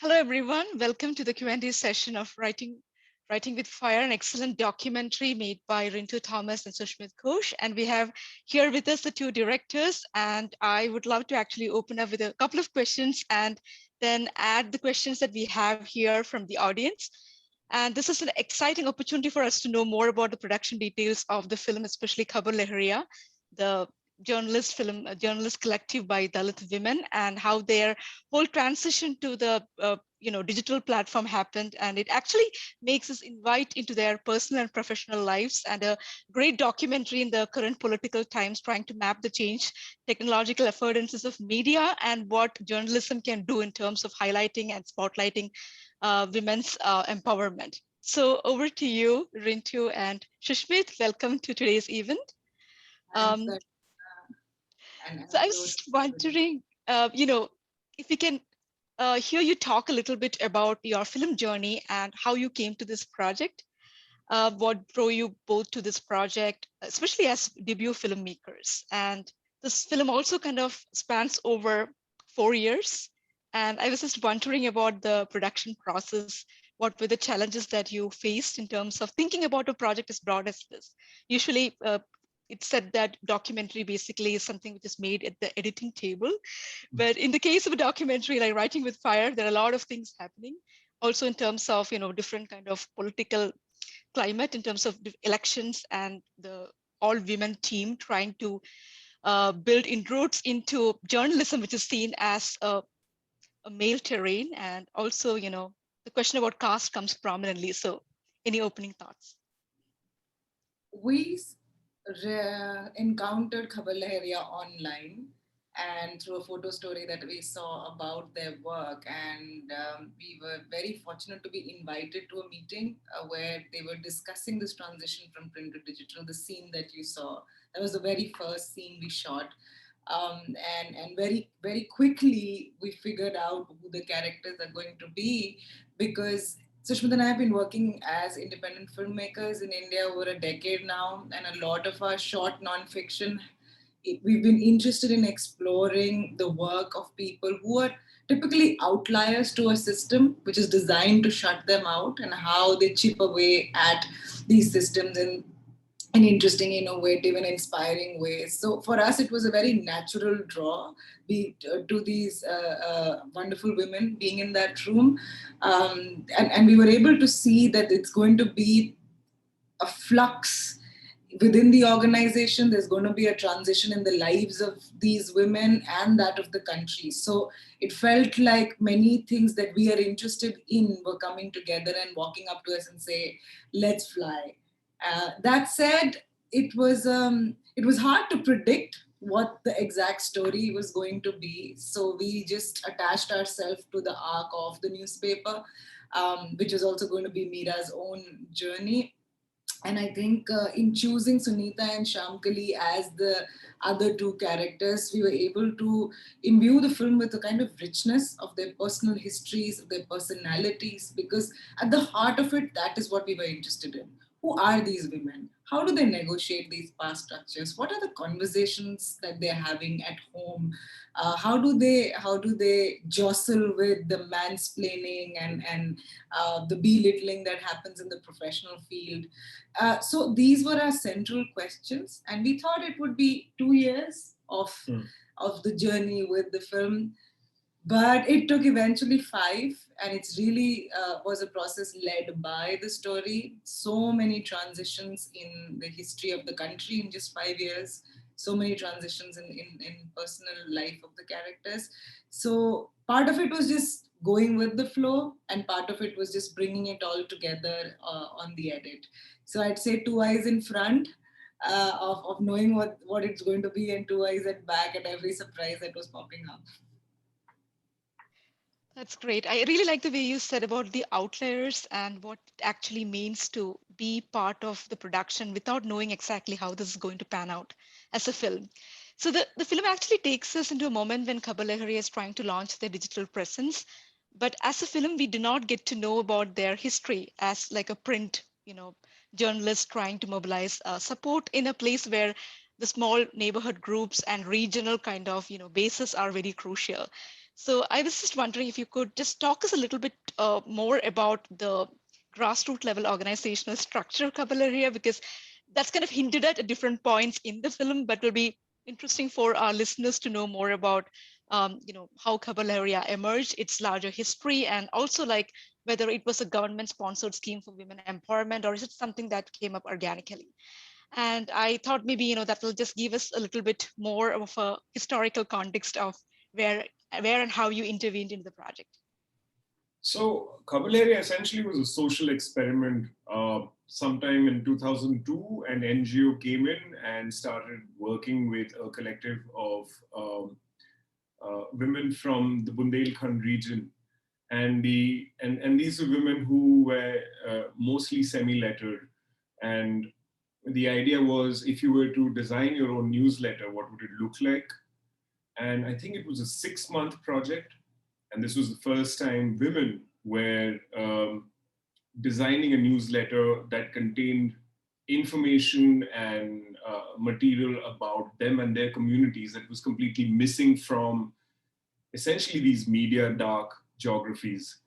Hello, everyone. Welcome to the Q&A session of Writing with Fire, an excellent documentary made by Rintu Thomas and Sushmit Ghosh. And we have here with us the two directors. And I would love to actually open up with a couple of questions and then add the questions that we have here from the audience. And this is an exciting opportunity for us to know more about the production details of the film, especially Khabar Lehariya, the journalist collective by Dalit women, and how their whole transition to the digital platform happened. And it actually makes us invite into their personal and professional lives, and a great documentary in the current political times trying to map the change technological affordances of media and what journalism can do in terms of highlighting and spotlighting women's empowerment. So over to you, Rintu and Shushmit. Welcome to today's event. Thanks, Um, and so I was approach. just wondering, if we can hear you talk a little bit about your film journey and how you came to this project. What drove you both to this project, especially as debut filmmakers? And this film also kind of spans over 4 years. And I was just wondering about the production process. What were the challenges that you faced in terms of thinking about a project as broad as this? Usually, it's said that documentary basically is something which is made at the editing table. But in the case of a documentary like Writing with Fire, there are a lot of things happening. Also in terms of different kind of political climate, in terms of elections, and the all women team trying to build inroads into journalism, which is seen as a male terrain. And also, the question about caste comes prominently. So any opening thoughts? We encountered Khabar Lahariya online and through a photo story that we saw about their work. And we were very fortunate to be invited to a meeting where they were discussing this transition from print to digital, the scene that you saw. That was the very first scene we shot. And very, very quickly, we figured out who the characters are going to be because Sushmit and I have been working as independent filmmakers in India over a decade now, and a lot of our short nonfiction, we've been interested in exploring the work of people who are typically outliers to a system which is designed to shut them out, and how they chip away at these systems in interesting, innovative, and inspiring ways. So for us, it was a very natural draw to these wonderful women being in that room. And we were able to see that it's going to be a flux within the organization. There's going to be a transition in the lives of these women and that of the country. So it felt like many things that we are interested in were coming together and walking up to us and say, let's fly. That said, it was hard to predict what the exact story was going to be. So we just attached ourselves to the arc of the newspaper, which was also going to be Mira's own journey. And I think in choosing Sunita and Shamkali as the other two characters, we were able to imbue the film with a kind of richness of their personal histories, of their personalities, because at the heart of it, that is what we were interested in. Who are these women? How do they negotiate these power structures? What are the conversations that they're having at home? How do they jostle with the mansplaining and the belittling that happens in the professional field? So these were our central questions, and we thought it would be 2 years of the journey with the film, but it took eventually 5, and it's really was a process led by the story. So many transitions in the history of the country in just 5 years. So many transitions in personal life of the characters. So part of it was just going with the flow, and part of it was just bringing it all together on the edit. So I'd say 2 eyes in front, of knowing what it's going to be, and 2 eyes at back at every surprise that was popping up. That's great. I really like the way you said about the outliers and what it actually means to be part of the production without knowing exactly how this is going to pan out as a film. So the film actually takes us into a moment when Khabar Lahari is trying to launch their digital presence. But as a film, we do not get to know about their history as like a print, journalist trying to mobilize support in a place where the small neighborhood groups and regional kind of, bases are very crucial. So I was just wondering if you could just talk us a little bit more about the grassroots level organizational structure of Caballeria, because that's kind of hinted at different points in the film, but will be interesting for our listeners to know more about, how Caballeria emerged, its larger history, and also like whether it was a government-sponsored scheme for women empowerment, or is it something that came up organically? And I thought maybe, that will just give us a little bit more of a historical context of where where and how you intervened in the project. So Caballeria essentially was a social experiment. Sometime in 2002, an NGO came in and started working with a collective of women from the Bundelkhand region, and these were women who were mostly semi-lettered. And the idea was, if you were to design your own newsletter, what would it look like? And I think it was a 6-month project, and this was the first time women were designing a newsletter that contained information and material about them and their communities that was completely missing from essentially these media dark geographies.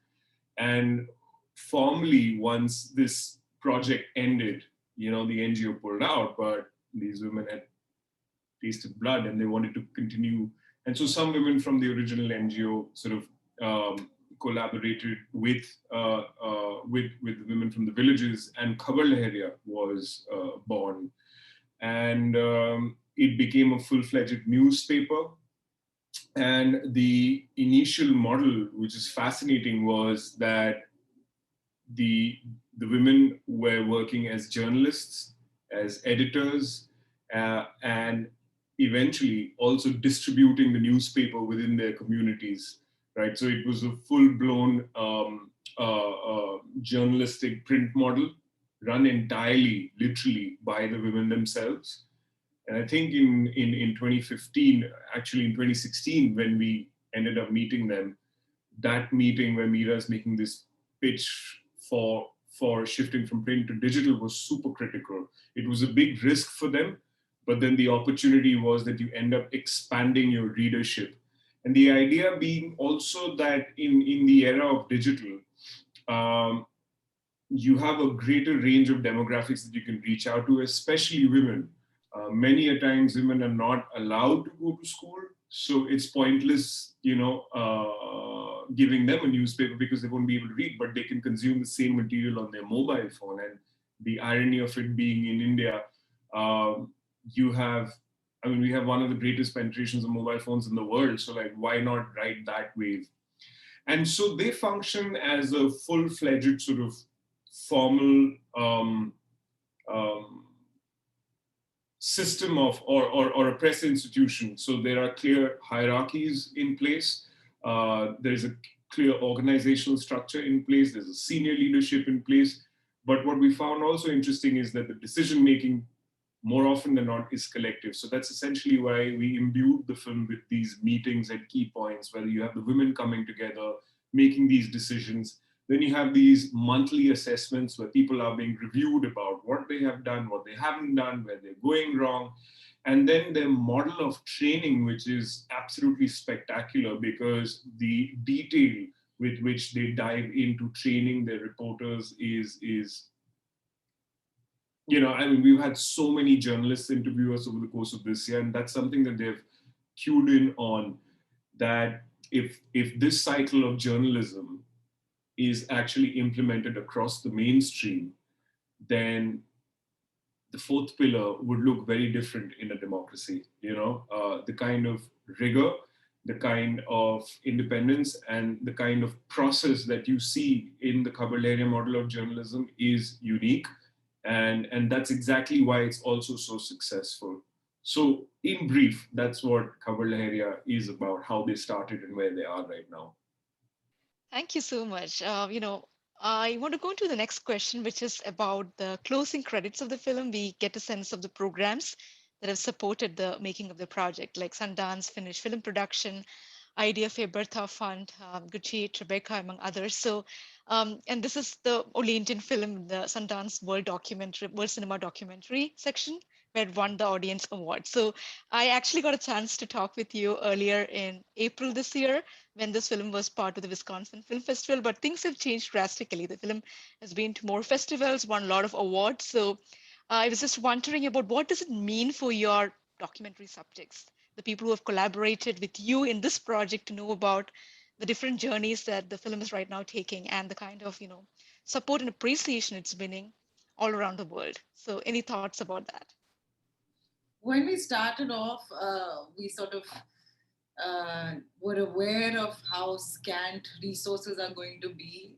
And formally, once this project ended, the NGO pulled out, but these women had tasted blood and they wanted to continue. And so some women from the original NGO sort of collaborated with the women from the villages, and Khabar Lahariya was born. And it became a full-fledged newspaper. And the initial model, which is fascinating, was that the the women were working as journalists, as editors, and eventually also distributing the newspaper within their communities, right? So it was a full-blown journalistic print model run entirely, literally, by the women themselves. And I think in 2015, actually in 2016, when we ended up meeting them, that meeting where Mira's making this pitch for shifting from print to digital was super critical. It was a big risk for them, but then the opportunity was that you end up expanding your readership. And the idea being also that in the era of digital, um, you have a greater range of demographics that you can reach out to, especially women. Many a times women are not allowed to go to school, so it's pointless, giving them a newspaper because they won't be able to read, but they can consume the same material on their mobile phone. And the irony of it being in India, you have, I mean, we have one of the greatest penetrations of mobile phones in the world. So like, why not ride that wave? And so they function as a full-fledged sort of formal um, system of or a press institution. So there are clear hierarchies in place. There's a clear organizational structure in place. There's a senior leadership in place. But what we found also interesting is that the decision making, more often than not, is collective. So that's essentially why we imbued the film with these meetings at key points, where you have the women coming together, making these decisions. Then you have these monthly assessments where people are being reviewed about what they have done, what they haven't done, where they're going wrong. And then their model of training, which is absolutely spectacular, because the detail with which they dive into training their reporters is I mean, we've had so many journalists interview us over the course of this year, and that's something that they've cued in on, that if this cycle of journalism is actually implemented across the mainstream, then the fourth pillar would look very different in a democracy. The kind of rigor, the kind of independence, and the kind of process that you see in the Caballeria model of journalism is unique. And that's exactly why it's also so successful. So in brief, that's what Caballeria is about, how they started and where they are right now. Thank you so much. I want to go into the next question, which is about the closing credits of the film. We get a sense of the programs that have supported the making of the project, like Sundance, Finnish Film Production, Idea for Bertha Fund, Gucci, Tribeca, among others. So, and this is the only Indian film in the Sundance World Cinema Documentary section, had won the audience award. So I actually got a chance to talk with you earlier in April this year when this film was part of the Wisconsin Film Festival, but things have changed drastically. The film has been to more festivals, won a lot of awards. So I was just wondering about what does it mean for your documentary subjects, the people who have collaborated with you in this project to know about the different journeys that the film is right now taking and the kind of, support and appreciation it's winning all around the world. So any thoughts about that? When we started off, we sort of were aware of how scant resources are going to be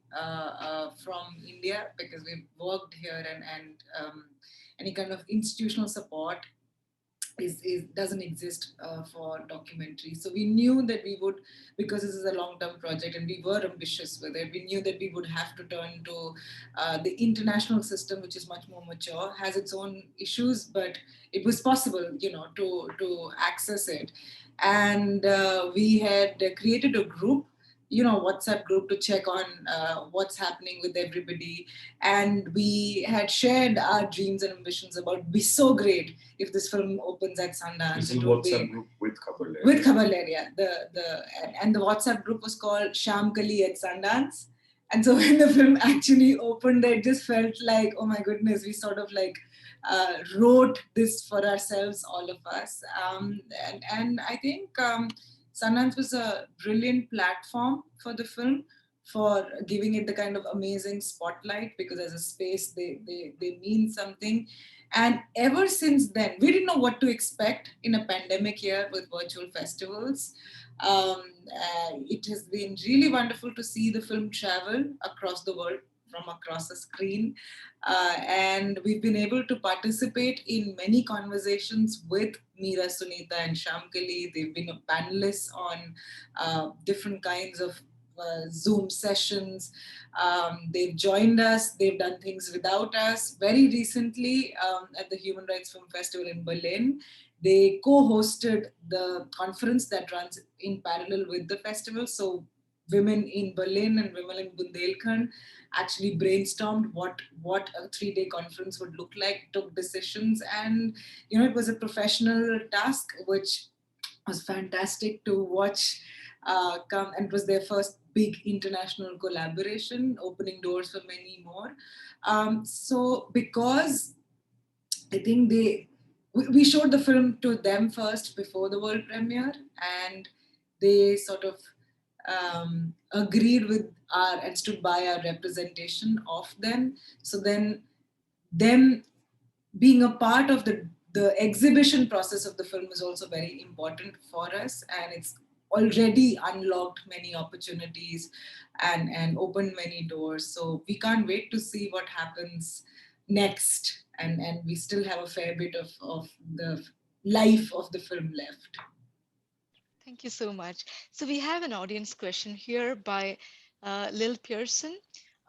from India because we've worked here, and any kind of institutional support is doesn't exist for documentary. So we knew that we would, because this is a long-term project and we were ambitious with it, we knew that we would have to turn to the international system, which is much more mature, has its own issues, but it was possible, to access it. And we had created a group, WhatsApp group, to check on what's happening with everybody. And we had shared our dreams and ambitions about, it'd be so great if this film opens at Sundance. This is a WhatsApp group with Khabar Lehr. With Khabar Lehr, yeah. And the WhatsApp group was called Sham Kali at Sundance. And so when the film actually opened, it just felt like, oh my goodness, we sort of like wrote this for ourselves, all of us. And I think Sundance was a brilliant platform for the film, for giving it the kind of amazing spotlight, because as a space, they mean something. And ever since then, we didn't know what to expect in a pandemic year with virtual festivals. It has been really wonderful to see the film travel across the world from across a screen. And we've been able to participate in many conversations with Meera, Sunita, and Shamkali. They've been panelists on different kinds of Zoom sessions. They've joined us, they've done things without us. Very recently, at the Human Rights Film Festival in Berlin, they co-hosted the conference that runs in parallel with the festival. So women in Berlin and women in Bundelkhand actually brainstormed what a 3-day conference would look like, took decisions, and it was a professional task, which was fantastic to watch come. And it was their first big international collaboration, opening doors for many more. So because I think we showed the film to them first before the world premiere, and they sort of agreed with and stood by our representation of them. So then them being a part of the exhibition process of the film is also very important for us, and it's already unlocked many opportunities and opened many doors. So we can't wait to see what happens next, and we still have a fair bit of the life of the film left. Thank you so much. So we have an audience question here by Lil Pearson.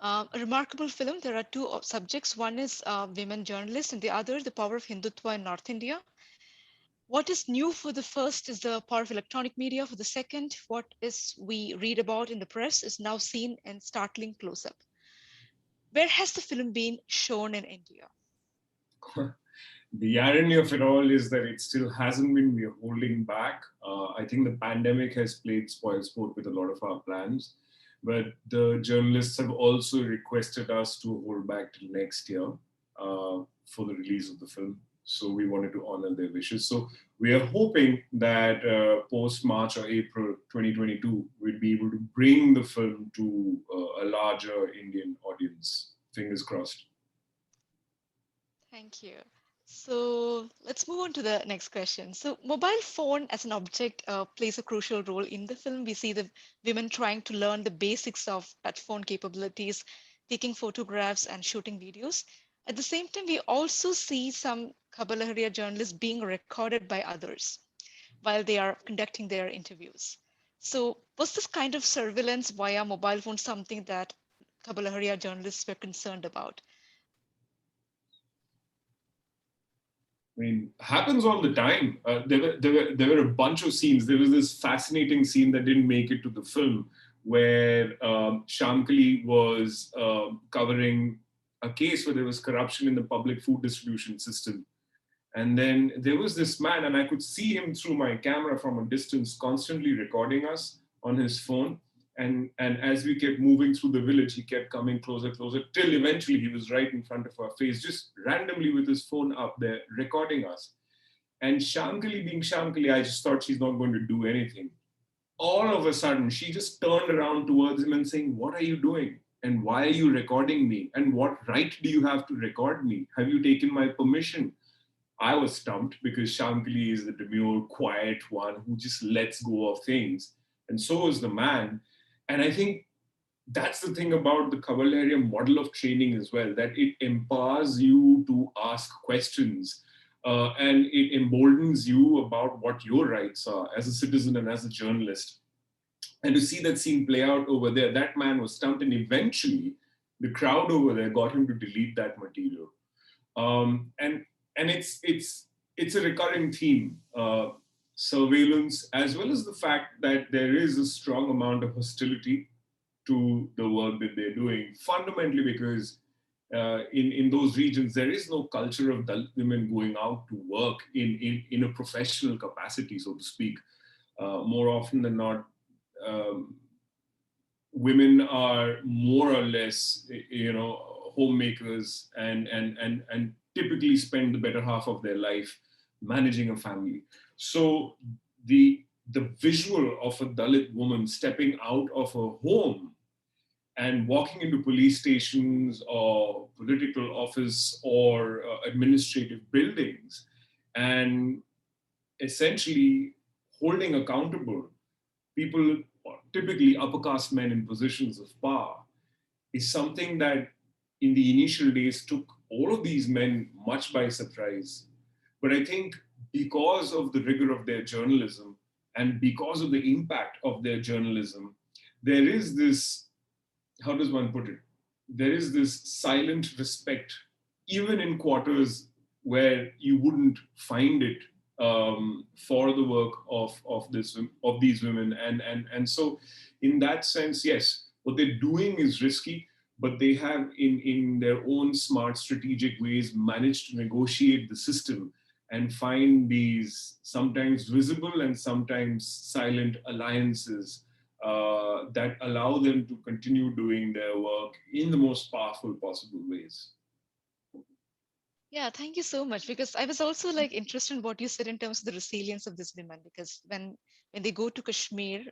A remarkable film. There are two subjects. One is women journalists, and the other, the power of Hindutva in North India. What is new for the first is the power of electronic media. For the second, what is we read about in the press is now seen in startling close-up. Where has the film been shown in India? The irony of it all is that it still hasn't been. We're holding back. I think the pandemic has played spoilsport with a lot of our plans, but the journalists have also requested us to hold back till next year for the release of the film. So we wanted to honor their wishes. So we are hoping that post March or April 2022, we'll be able to bring the film to a larger Indian audience. Fingers crossed. Thank you. So let's move on to the next question. So mobile phone as an object plays a crucial role in the film. We see the women trying to learn the basics of touch phone capabilities, taking photographs and shooting videos. At the same time, we also see some Khabar Lahariya journalists being recorded by others while they are conducting their interviews. So was this kind of surveillance via mobile phone something that Khabar Lahariya journalists were concerned about? I mean, happens all the time. There were a bunch of scenes. There was this fascinating scene that didn't make it to the film, where Shamkali was covering a case where there was corruption in the public food distribution system, And then there was this man, and I could see him through my camera from a distance, constantly recording us on his phone. And as we kept moving through the village, he kept coming closer, closer, till eventually he was right in front of our face, just randomly with his phone up there, recording us. And Shankali being Shankali, I just thought she's not going to do anything. All of a sudden, she just turned around towards him and saying, "What are you doing? And why are you recording me? And what right do you have to record me? Have you taken my permission?" I was stumped because Shankali is the demure, quiet one who just lets go of things. And so is the man. And I think that's the thing about the Cavalier model of training as well, that it empowers you to ask questions, and it emboldens you about what your rights are as a citizen and as a journalist. And to see that scene play out over there, that man was stumped, and eventually the crowd over there got him to delete that material. And it's a recurring theme, surveillance, as well as the fact that there is a strong amount of hostility to the work that they're doing, fundamentally because in those regions there is no culture of Dalit women going out to work in a professional capacity, so to speak. More often than not, um, women are more or less, homemakers, and typically spend the better half of their life managing a family. So the the visual of a Dalit woman stepping out of her home and walking into police stations or political office or administrative buildings and essentially holding accountable people, typically upper caste men in positions of power, is something that in the initial days took all of these men much by surprise. But I think because of the rigor of their journalism and because of the impact of their journalism, there is this, how does one put it? There is this silent respect, even in quarters where you wouldn't find it, for the work of these women, and so in that sense, yes, what they're doing is risky, but they have in their own smart strategic ways managed to negotiate the system and find these sometimes visible and sometimes silent alliances that allow them to continue doing their work in the most powerful possible ways. Yeah, thank you so much. Because I was also like interested in what you said in terms of the resilience of these women. Because when they go to Kashmir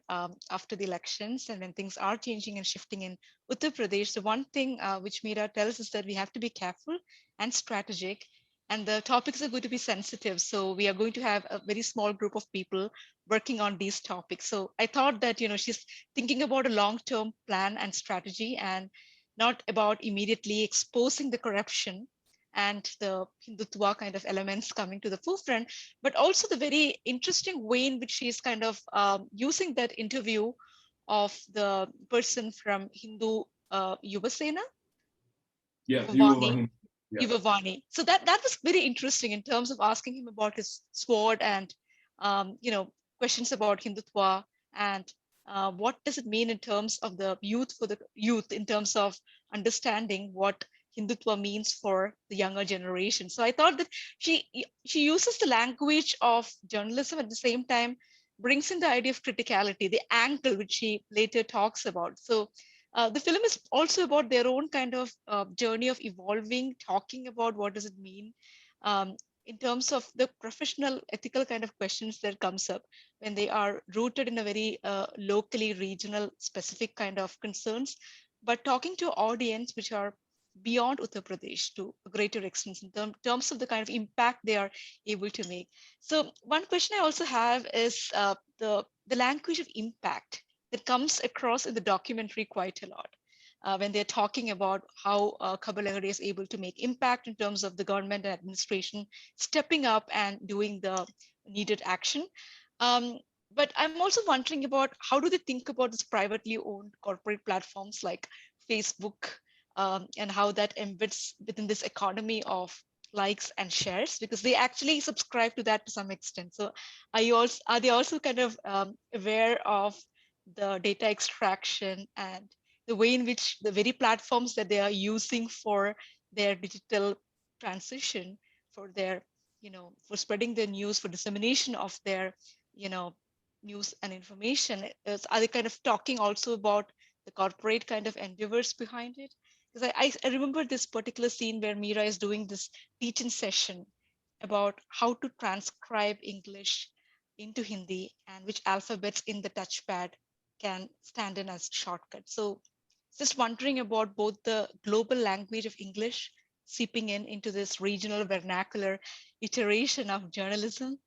after the elections, and when things are changing and shifting in Uttar Pradesh, the one thing which Meera tells is that we have to be careful and strategic, and the topics are going to be sensitive. So we are going to have a very small group of people working on these topics. So I thought that she's thinking about a long-term plan and strategy, and not about immediately exposing the corruption and the Hindutva kind of elements coming to the forefront, but also the very interesting way in which she's kind of using that interview of the person from Hindu Yuva Sena, Yeah, you were Yuvavani, one. Yeah. Yuvavani. So that was very interesting in terms of asking him about his sword and questions about Hindutva, and what does it mean in terms of the youth, for the youth, in terms of understanding what Hindutva means for the younger generation. So I thought that she uses the language of journalism, at the same time brings in the idea of criticality, the angle which she later talks about. So the film is also about their own kind of journey of evolving, talking about what does it mean in terms of the professional ethical kind of questions that comes up when they are rooted in a very locally regional specific kind of concerns, but talking to audience which are beyond Uttar Pradesh to a greater extent in terms of the kind of impact they are able to make. So one question I also have is the language of impact that comes across in the documentary quite a lot. When they're talking about how Kabul is able to make impact in terms of the government and administration stepping up and doing the needed action. Um, but I'm also wondering about how do they think about this privately owned corporate platforms like Facebook, and how that embeds within this economy of likes and shares, because they actually subscribe to that to some extent. So are they also kind of aware of the data extraction and the way in which the very platforms that they are using for their digital transition, for their for spreading their news, for dissemination of their, you know, news and information? Are they kind of talking also about the corporate kind of endeavors behind it? Because I remember this particular scene where Mira is doing this teaching session about how to transcribe English into Hindi and which alphabets in the touchpad can stand in as shortcuts. So just wondering about both the global language of English seeping in into this regional vernacular iteration of journalism,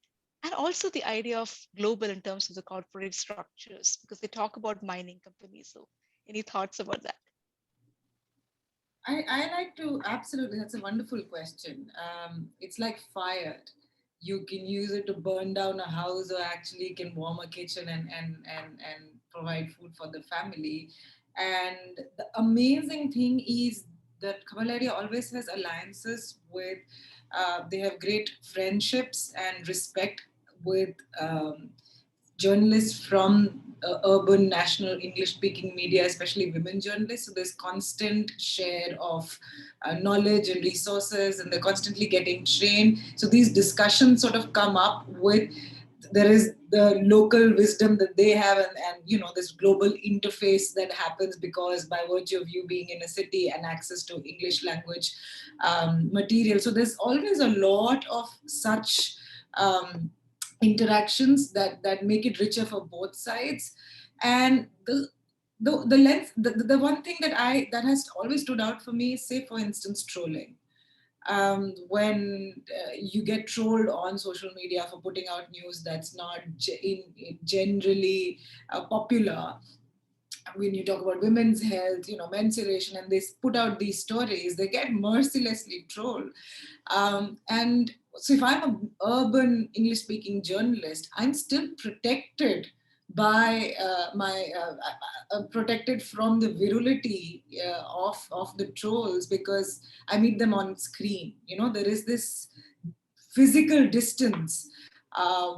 and also the idea of global in terms of the corporate structures, because they talk about mining companies. So any thoughts about that? I like to, absolutely, that's a wonderful question. It's like fire. You can use it to burn down a house or actually can warm a kitchen and provide food for the family. And the amazing thing is that Kamalaria always has alliances with, they have great friendships and respect with journalists from urban national English speaking media, especially women journalists. So there's constant share of knowledge and resources, and they're constantly getting trained. So these discussions sort of come up with, there is the local wisdom that they have, and you know, this global interface that happens because by virtue of you being in a city and access to English language material. So there's always a lot of such interactions that make it richer for both sides. And the lens, the one thing that has always stood out for me is, say for instance, trolling. When you get trolled on social media for putting out news that's not generally popular, when you talk about women's health, you know, menstruation, and they put out these stories, they get mercilessly trolled. And so if I'm an urban English speaking journalist, I'm still protected by protected from the virility of the trolls, because I meet them on screen. You know, there is this physical distance,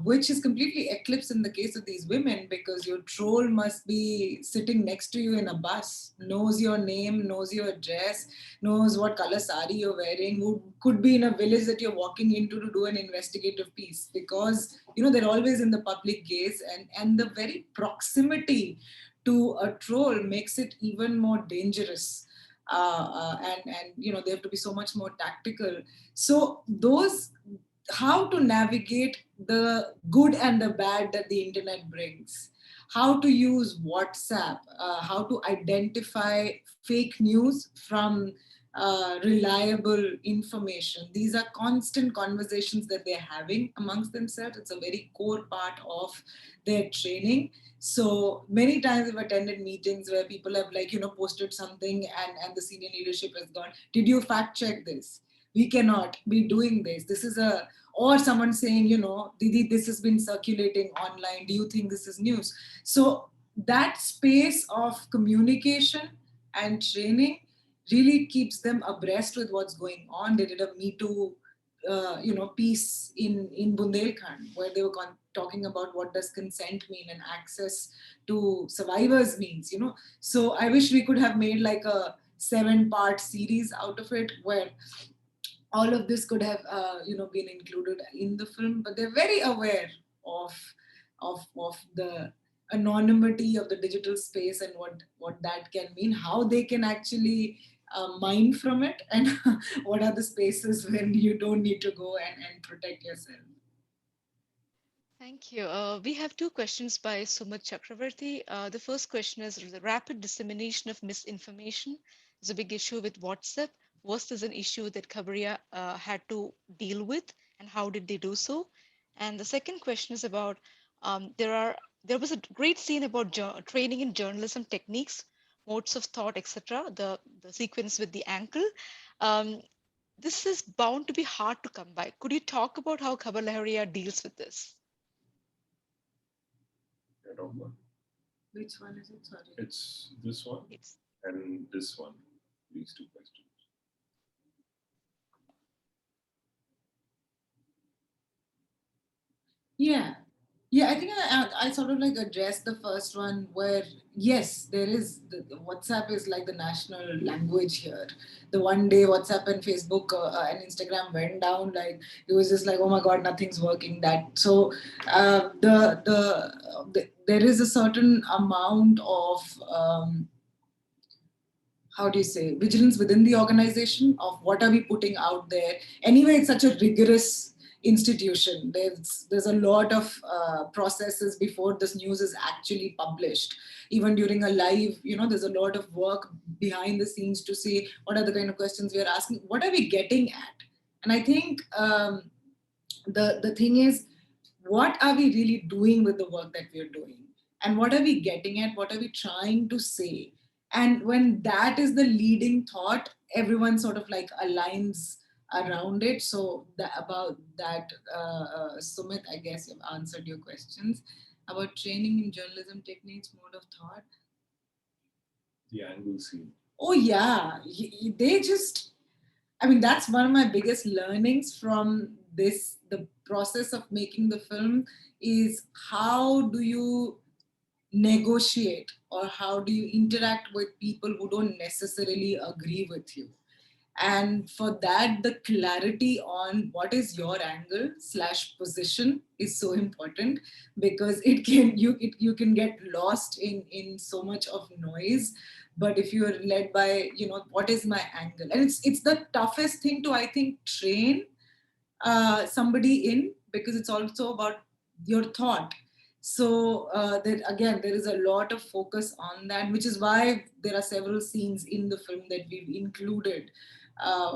which is completely eclipsed in the case of these women, because your troll must be sitting next to you in a bus, knows your name, knows your address, knows what color sari you're wearing, who could be in a village that you're walking into to do an investigative piece, because you know they're always in the public gaze, and the very proximity to a troll makes it even more dangerous. And you know, they have to be so much more tactical. So those, how to navigate the good and the bad that the internet brings, how to use WhatsApp, how to identify fake news from reliable information. These are constant conversations that they're having amongst themselves. It's a very core part of their training. So many times I've attended meetings where people have, like, you know, posted something, and the senior leadership has gone, did you fact check this? We cannot be doing this. This is a, or someone saying, you know, Didi, this has been circulating online. Do you think this is news? So that space of communication and training really keeps them abreast with what's going on. They did a Me Too, you know, piece in Bundelkhand, where they were talking about what does consent mean and access to survivors means, you know. So I wish we could have made like a 7-part series out of it, where all of this could have you know, been included in the film. But they're very aware of of the anonymity of the digital space, and what that can mean, how they can actually mine from it, and what are the spaces when you don't need to go and protect yourself. Thank you. We have two questions by Sumit Chakravarti. The first question is, the rapid dissemination of misinformation is a big issue with WhatsApp. Was this an issue that Khabaria had to deal with, and how did they do so? And the second question is about, there was a great scene about training in journalism techniques, modes of thought, etc. The sequence with the ankle. Um, this is bound to be hard to come by. Could you talk about how Khabar Lahariya deals with this? I don't know. Which one is it? Sorry. It's this one It's and this one, these two questions. Yeah. Yeah, I think I sort of like addressed the first one where, yes, there is, the WhatsApp is like the national language here. The one day WhatsApp and Facebook and Instagram went down, like it was just like, oh my God, nothing's working. That so there is a certain amount of how do you say, vigilance within the organization of what are we putting out there. Anyway, it's such a rigorous institution. There's a lot of processes before this news is actually published. Even during a live, there's a lot of work behind the scenes to see what are the kind of questions we are asking, what are we getting at. And I think the thing is, what are we really doing with the work that we're doing, and what are we getting at, what are we trying to say. And when that is the leading thought, everyone sort of like aligns around it. So about that, Sumit, I guess you've answered your questions about training in journalism techniques, mode of thought. The angle scene. Oh yeah, they just, I mean, that's one of my biggest learnings from this, the process of making the film, is how do you negotiate, or how do you interact with people who don't necessarily agree with you. And for that, the clarity on what is your angle slash position is so important, because you can get lost in so much of noise. But if you are led by, what is my angle, and it's the toughest thing to, I think, train somebody in, because it's also about your thought. So that again, there is a lot of focus on that, which is why there are several scenes in the film that we've included,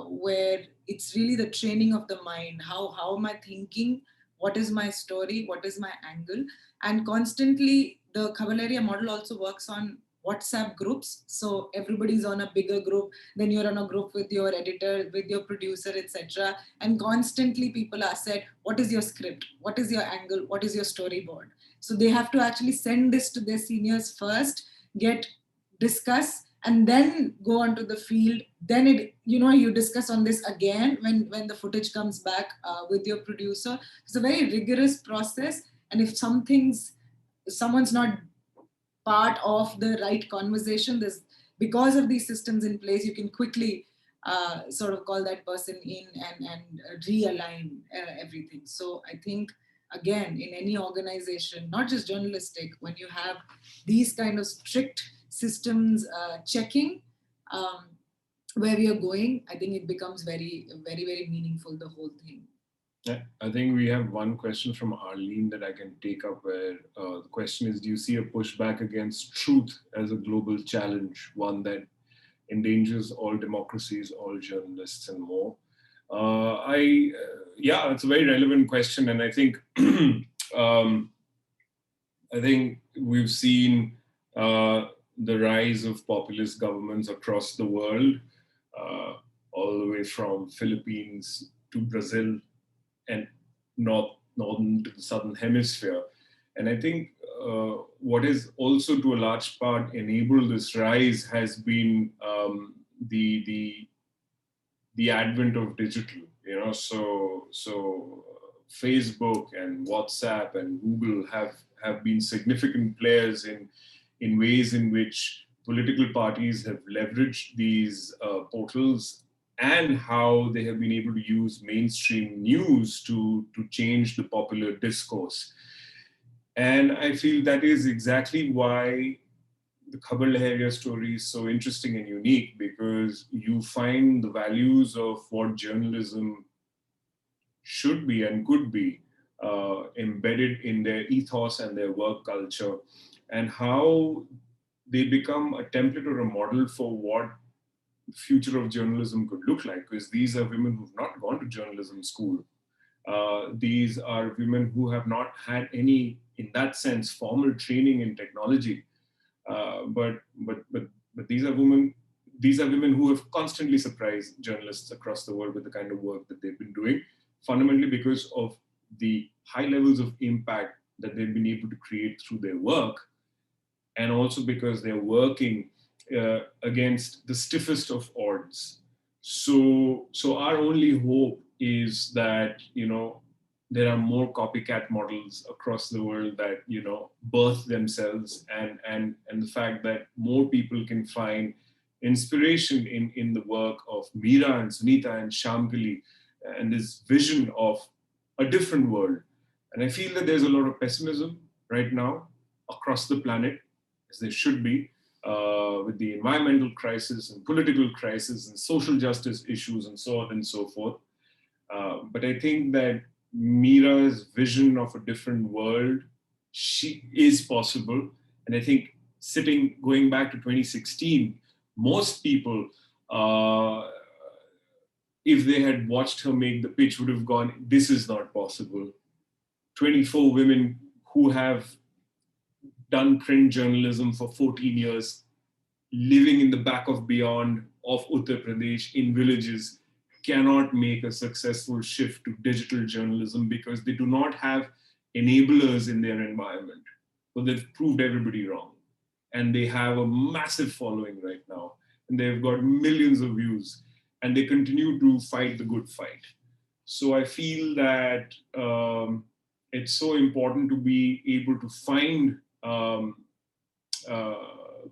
where it's really the training of the mind. How am I thinking? What is my story? What is my angle? And constantly, the Cavaleria model also works on WhatsApp groups. So everybody's on a bigger group. Then you're on a group with your editor, with your producer, etc. And constantly people are said, what is your script? What is your angle? What is your storyboard? So they have to actually send this to their seniors first, get discuss, and then go onto the field. Then you discuss on this again when the footage comes back with your producer. It's a very rigorous process. And if someone's not part of the right conversation, there's, because of these systems in place, you can quickly sort of call that person in and realign everything. So I think, again, in any organization, not just journalistic, when you have these kind of strict systems checking where we are going, I think it becomes very, very, very meaningful, the whole thing. Yeah, I think we have one question from Arlene that I can take up, where the question is, do you see a pushback against truth as a global challenge, one that endangers all democracies, all journalists, and more? Yeah, it's a very relevant question, and I think I think we've seen the rise of populist governments across the world, all the way from Philippines to Brazil and northern to the southern hemisphere. And I think what has also to a large part enabled this rise has been the advent of digital. So Facebook and WhatsApp and Google have been significant players in ways in which political parties have leveraged these portals, and how they have been able to use mainstream news to change the popular discourse. And I feel that is exactly why the Khabar Lahariya story is so interesting and unique, because you find the values of what journalism should be and could be embedded in their ethos and their work culture, and how they become a template or a model for what the future of journalism could look like. Because these are women who've not gone to journalism school. These are women who have not had any, in that sense, formal training in technology. But these are women. These are women who have constantly surprised journalists across the world with the kind of work that they've been doing, fundamentally because of the high levels of impact that they've been able to create through their work, and also because they're working against the stiffest of odds. So our only hope is that, there are more copycat models across the world that, you know, birth themselves, and the fact that more people can find inspiration in the work of Meera and Sunita and Shamkali, and this vision of a different world. And I feel that there's a lot of pessimism right now across the planet, as there should be, with the environmental crisis and political crisis and social justice issues and so on and so forth. But I think that Mira's vision of a different world, she is possible. And I think going back to 2016, most people, if they had watched her make the pitch, would have gone, this is not possible. 24 women who have done print journalism for 14 years, living in the back of beyond of Uttar Pradesh in villages, cannot make a successful shift to digital journalism because they do not have enablers in their environment. So they've proved everybody wrong. And they have a massive following right now. And they've got millions of views. And they continue to fight the good fight. So I feel that it's so important to be able to find uh,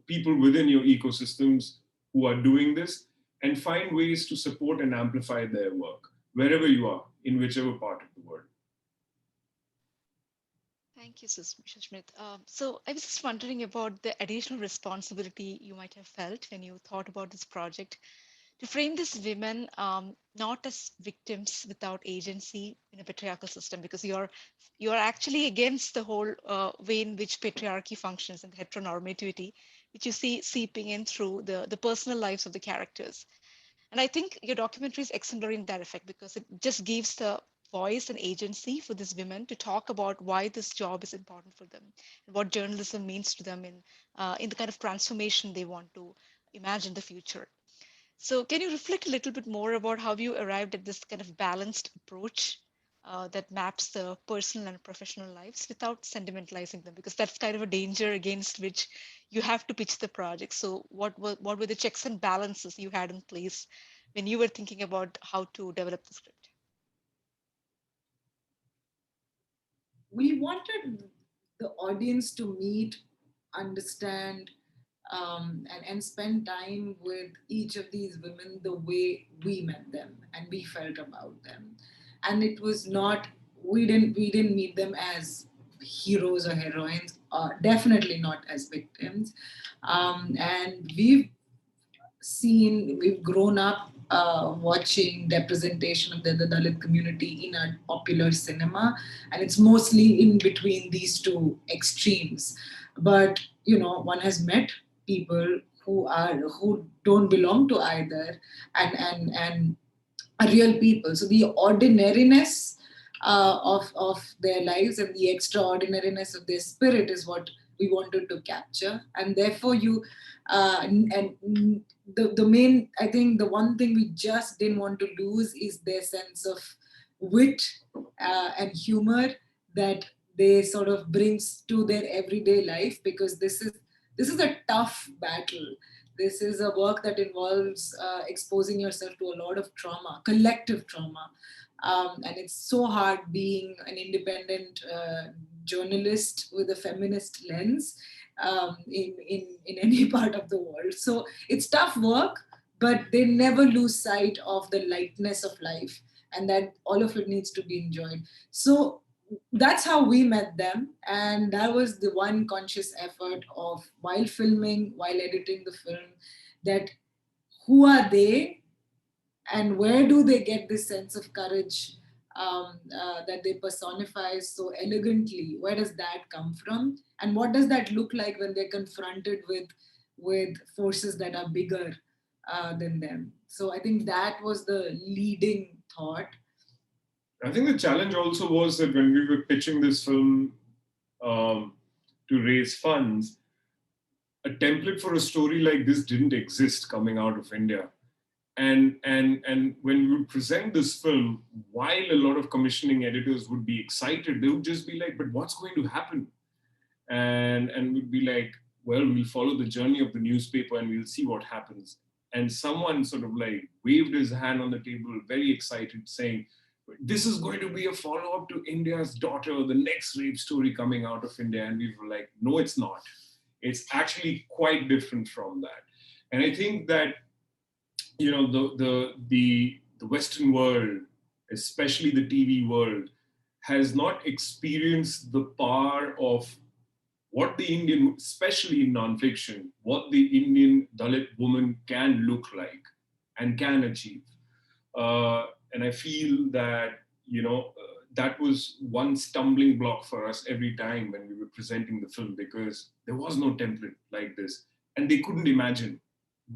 people within your ecosystems who are doing this and find ways to support and amplify their work wherever you are, in whichever part of the world. Thank you, Sushmit. So I was just wondering about the additional responsibility you might have felt when you thought about this project to frame these women not as victims without agency in a patriarchal system, because you're actually against the whole way in which patriarchy functions and heteronormativity, which you see seeping in through the personal lives of the characters. And I think your documentary is exemplary in that effect because it just gives the voice and agency for these women to talk about why this job is important for them and what journalism means to them in the kind of transformation they want to imagine the future. So, can you reflect a little bit more about how you arrived at this kind of balanced approach that maps the personal and professional lives without sentimentalizing them? Because that's kind of a danger against which you have to pitch the project. So, what were the checks and balances you had in place when you were thinking about how to develop the script? We wanted the audience to meet, understand, and spend time with each of these women the way we met them and we felt about them. And it was not, we didn't meet them as heroes or heroines, definitely not as victims. And we've grown up watching representation of the Dalit community in a popular cinema, and it's mostly in between these two extremes. But one has met people who don't belong to either, and are real people. So the ordinariness of their lives and the extraordinariness of their spirit is what we wanted to capture, and therefore and the main, I think the one thing we just didn't want to lose is their sense of wit and humor that they sort of brings to their everyday life, because this is a tough battle. This is a work that involves exposing yourself to a lot of trauma, collective trauma. And it's so hard being an independent journalist with a feminist lens in any part of the world. So it's tough work, but they never lose sight of the lightness of life and that all of it needs to be enjoyed. So that's how we met them. And that was the one conscious effort of, while filming, while editing the film, that who are they and where do they get this sense of courage that they personify so elegantly? Where does that come from, and what does that look like when they're confronted with forces that are bigger than them? So I think that was the leading thought. I think the challenge also was that when we were pitching this film to raise funds, a template for a story like this didn't exist coming out of India. And when we would present this film, while a lot of commissioning editors would be excited, they would just be like, but what's going to happen? And we'd be like, well, we'll follow the journey of the newspaper and we'll see what happens. And someone sort of like waved his hand on the table, very excited, saying, this is going to be a follow-up to India's Daughter, the next rape story coming out of India. And we were like, no, it's not. It's actually quite different from that. And I think that, you know, the Western world, especially the TV world, has not experienced the power of what the Indian, especially in nonfiction, what the Indian Dalit woman can look like and can achieve. And I feel that, that was one stumbling block for us every time when we were presenting the film, because there was no template like this, and they couldn't imagine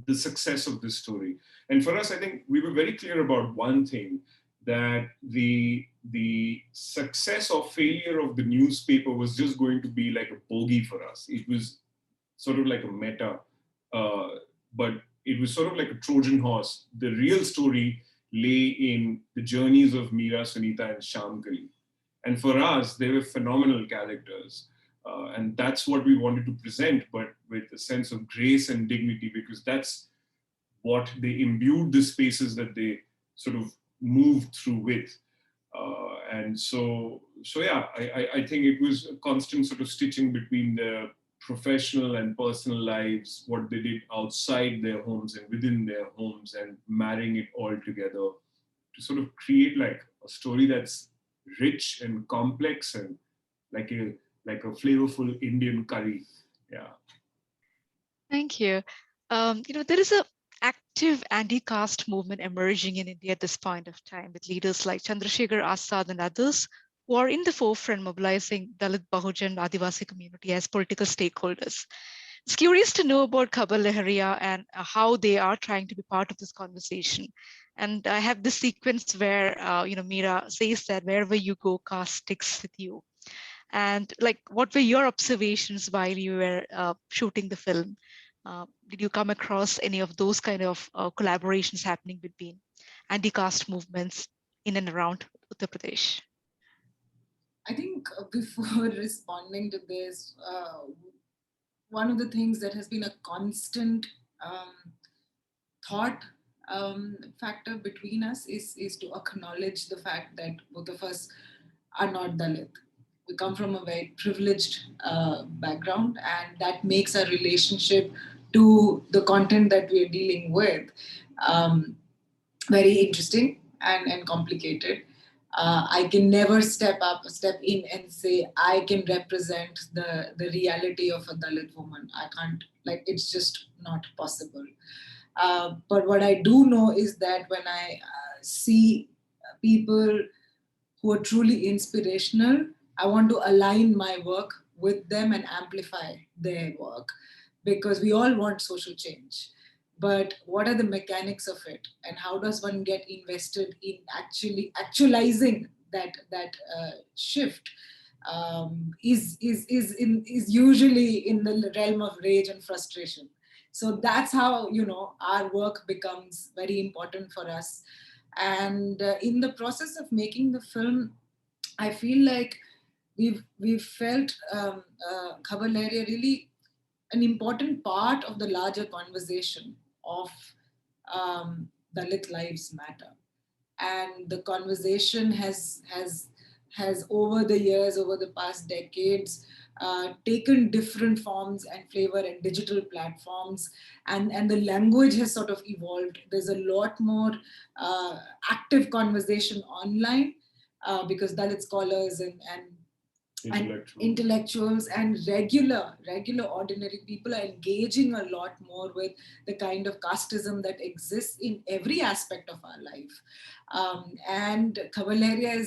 the success of this story. And for us, I think we were very clear about one thing, that the success or failure of the newspaper was just going to be like a bogey for us. It was sort of like a meta, uh, but it was sort of like a Trojan horse. The real story lay in the journeys of Meera, Sunita, and Shamkali. And for us, they were phenomenal characters. And that's what we wanted to present, but with a sense of grace and dignity, because that's what they imbued the spaces that they sort of moved through with. And so yeah, I think it was a constant sort of stitching between the professional and personal lives, what they did outside their homes and within their homes, and marrying it all together to sort of create like a story that's rich and complex and like a flavorful Indian curry. Yeah. Thank you. There is a active anti-caste movement emerging in India at this point of time, with leaders like Chandrasekhar Azad and others who are in the forefront mobilizing Dalit, Bahujan, Adivasi community as political stakeholders. It's curious to know about Khabar Lehariya and how they are trying to be part of this conversation. And I have this sequence where, Meera says that wherever you go, caste sticks with you. And like, what were your observations while you were shooting the film? Did you come across any of those kind of collaborations happening between anti-caste movements in and around Uttar Pradesh? I think before responding to this, one of the things that has been a constant thought factor between us is to acknowledge the fact that both of us are not Dalit. We come from a very privileged background, and that makes our relationship to the content that we are dealing with very interesting and complicated. I can never step in and say I can represent the reality of a Dalit woman. I can't, like, it's just not possible. But what I do know is that when I see people who are truly inspirational, I want to align my work with them and amplify their work, because we all want social change. But what are the mechanics of it, and how does one get invested in actually actualizing that shift? Is usually in the realm of rage and frustration. So that's how our work becomes very important for us. And in the process of making the film, I feel like we've felt Khabar Lahariya really an important part of the larger conversation of Dalit Lives Matter. And the conversation has over the years, over the past decades, taken different forms and flavor and digital platforms, and the language has sort of evolved. There's a lot more active conversation online, because Dalit scholars and intellectuals and regular ordinary people are engaging a lot more with the kind of casteism that exists in every aspect of our life. And Khabar Lahariya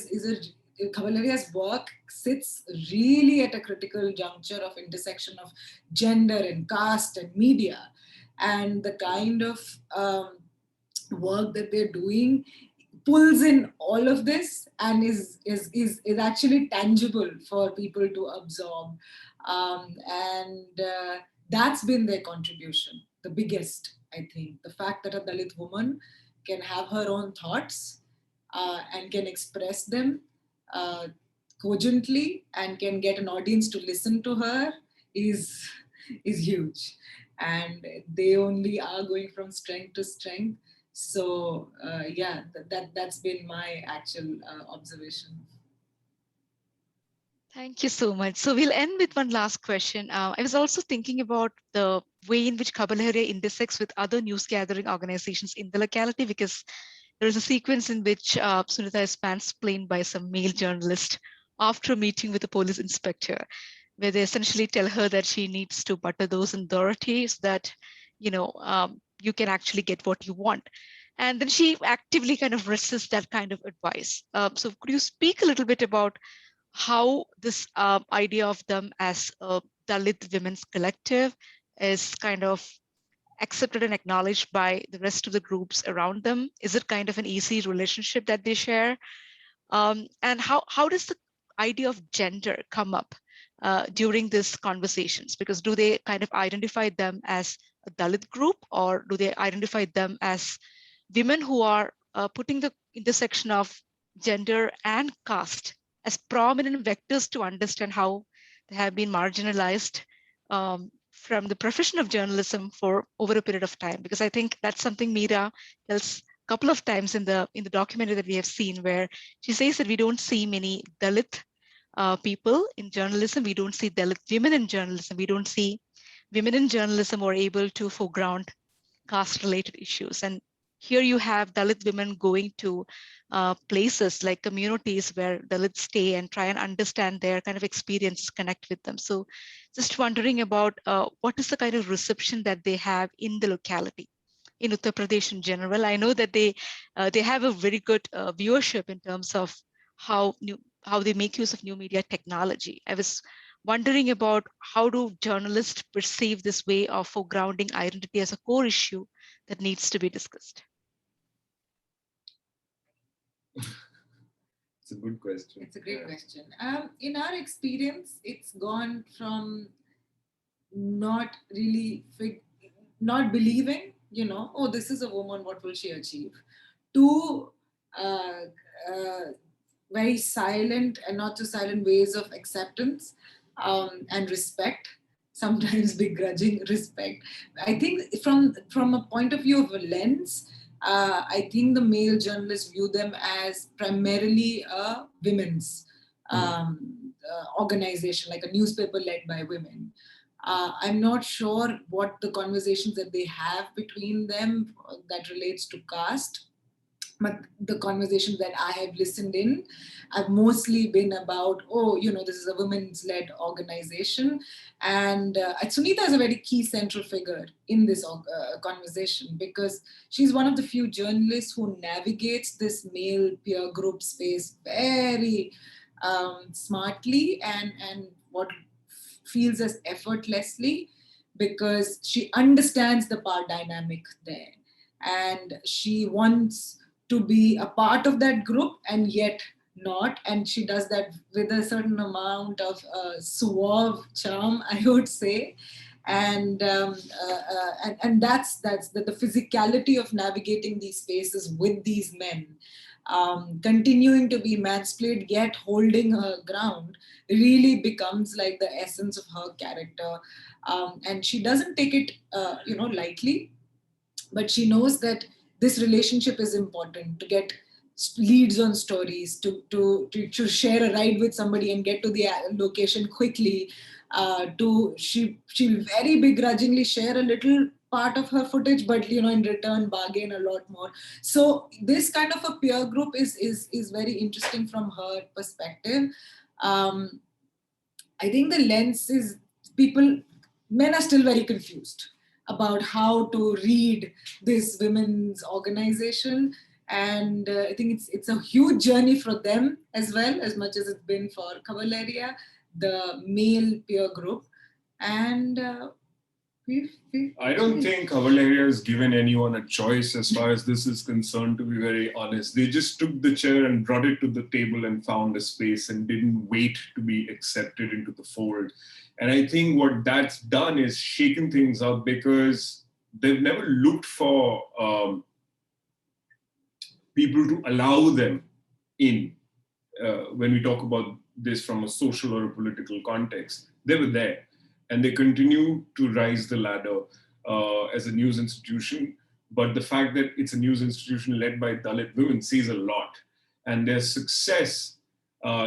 Khabar Lahariya's work sits really at a critical juncture of intersection of gender and caste and media, and the kind of work that they're doing pulls in all of this and is actually tangible for people to absorb. And that's been their contribution, the biggest, I think. The fact that a Dalit woman can have her own thoughts and can express them uh, cogently and can get an audience to listen to her is is huge. And they only are going from strength to strength. So yeah, that's been my actual observation. Thank you so much. So we'll end with one last question. I was also thinking about the way in which Kabalahariya intersects with other news gathering organizations in the locality, because there is a sequence in which Sunita is mansplained by some male journalist after a meeting with a police inspector, where they essentially tell her that she needs to butter those in authority so that, you can actually get what you want. And then she actively kind of resists that kind of advice. So could you speak a little bit about how this idea of them as a Dalit women's collective is kind of accepted and acknowledged by the rest of the groups around them? Is it kind of an easy relationship that they share? And how does the idea of gender come up during these conversations? Because do they kind of identify them as a Dalit group, or do they identify them as women who are putting the intersection of gender and caste as prominent vectors to understand how they have been marginalized from the profession of journalism for over a period of time? Because I think that's something Meera tells a couple of times in the documentary that we have seen, where she says that we don't see many Dalit people in journalism. We don't see Dalit women in journalism. We don't see women in journalism who are able to foreground caste-related issues. And here you have Dalit women going to places like communities where Dalits stay and try and understand their kind of experience, connect with them. So just wondering about what is the kind of reception that they have in the locality in Uttar Pradesh in general. I know that they have a very good viewership in terms of how how they make use of new media technology. I was wondering about how do journalists perceive this way of foregrounding identity as a core issue that needs to be discussed? It's a good question. It's a great question. In our experience, it's gone from not really not believing, oh, this is a woman, what will she achieve, to uh, uh, very silent and not so silent ways of acceptance and respect, sometimes begrudging respect. I think from a point of view of a lens, I think the male journalists view them as primarily a women's organization, like a newspaper led by women. I'm not sure what the conversations that they have between them that relates to caste, but the conversations that I have listened in have mostly been about, oh, this is a women's led organization. And Sunita is a very key central figure in this conversation, because she's one of the few journalists who navigates this male peer group space very smartly and what feels as effortlessly, because she understands the power dynamic there. And she wants to be a part of that group and yet not, and she does that with a certain amount of suave charm, I would say. And that's the physicality of navigating these spaces with these men, continuing to be mansplained yet holding her ground, really becomes like the essence of her character. And she doesn't take it lightly, but she knows that this relationship is important to get leads on stories, to share a ride with somebody and get to the location quickly. She'll very begrudgingly share a little part of her footage, but in return bargain a lot more. So this kind of a peer group is very interesting from her perspective. um, I think the lens is men are still very confused about how to read this women's organization. And I think it's a huge journey for them as well, as much as it's been for Cavaleria, the male peer group. And I don't think Cavaleria has given anyone a choice as far as this is concerned, to be very honest. They just took the chair and brought it to the table and found a space and didn't wait to be accepted into the fold. And I think what that's done is shaken things up, because they've never looked for people to allow them in. When we talk about this from a social or a political context, they were there. And they continue to rise the ladder as a news institution. but the fact that it's a news institution led by Dalit women says a lot. And their success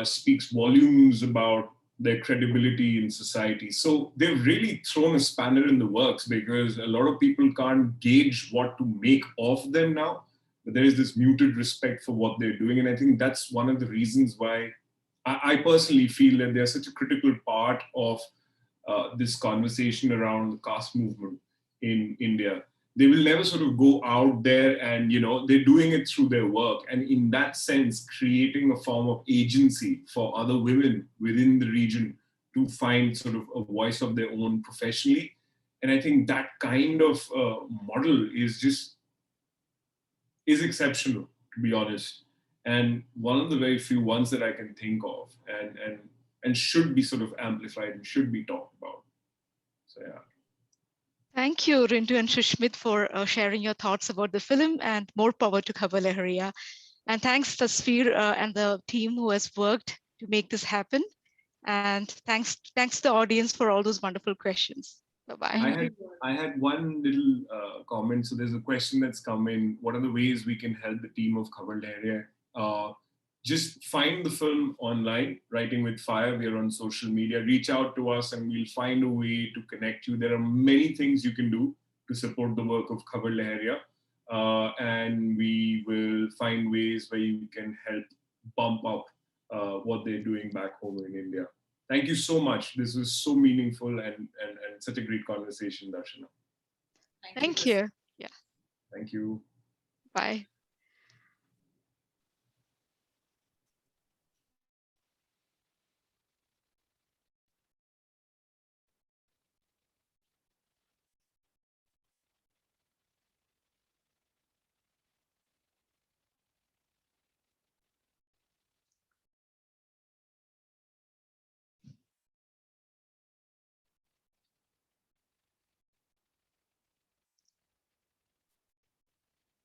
speaks volumes about their credibility in society. So they've really thrown a spanner in the works, because a lot of people can't gauge what to make of them now. But there is this muted respect for what they're doing. And I think that's one of the reasons why I personally feel that they're such a critical part of this conversation around the caste movement in India. They will never sort of go out there and, they're doing it through their work. And in that sense, creating a form of agency for other women within the region to find sort of a voice of their own professionally. And I think that kind of model is exceptional, to be honest, and one of the very few ones that I can think of, and should be sort of amplified and should be talked about. So yeah. Thank you, Rintu and Sushmit, for sharing your thoughts about the film, and more power to Khabar Lahariya. And thanks, Tasveer, and the team who has worked to make this happen. And thanks to the audience for all those wonderful questions. Bye-bye. I had one little comment. So there's a question that's come in. What are the ways we can help the team of Khabar Lahariya? Just find the film online, Writing with Fire. We are on social media. Reach out to us and we'll find a way to connect you. There are many things you can do to support the work of Khabar Lahariya. And we will find ways where you can help bump up what they're doing back home in India. Thank you so much. This was so meaningful and such a great conversation, Darshana. Thank you. Yeah. Thank you. Bye.